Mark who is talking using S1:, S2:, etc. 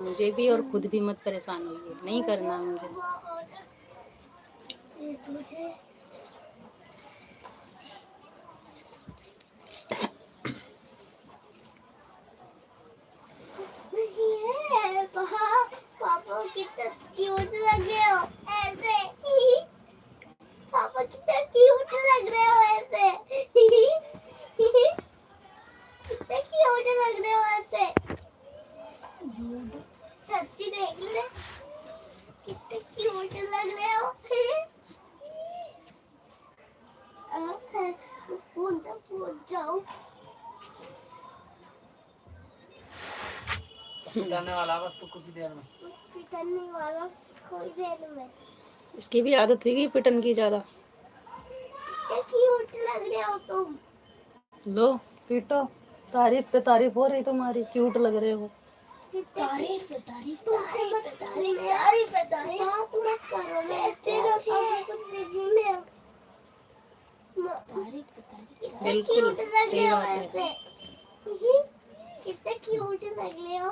S1: मुझे भी और खुद भी मत परेशान होइए, नहीं करना मुझे।
S2: पापा कितना क्यूट लग रहे हो ऐसे। पापा कितना क्यूट लग रहे हो ऐसे। कितना क्यूट लग रहे हो ऐसे। सच्ची देख ले कितने क्यूट लग रहे हो। फोन तक पहुंच जाओ।
S3: पिटाने वाला बस तो कुछ देर में।
S2: पिटाने वाला थोड़ी देर में।
S1: इसकी भी आदत थी पिटन की ज्यादा।
S2: कितने क्यूट लग रहे हो तुम।
S1: लो पीटो, तारीफ पे तारीफ हो रही तुम्हारी, क्यूट लग रहे हो।
S2: तारीफ तारीफ तारीफ तारीफ तारीफ तारीफ बात मत करो। मैं कुछ बिजी में हूँ। तारीफ कितने
S1: बिल्कुल
S2: क्यूट लग
S1: सही
S2: रहे हो
S1: बात है।
S2: ऐसे। कितने क्यूट लग रहे हो।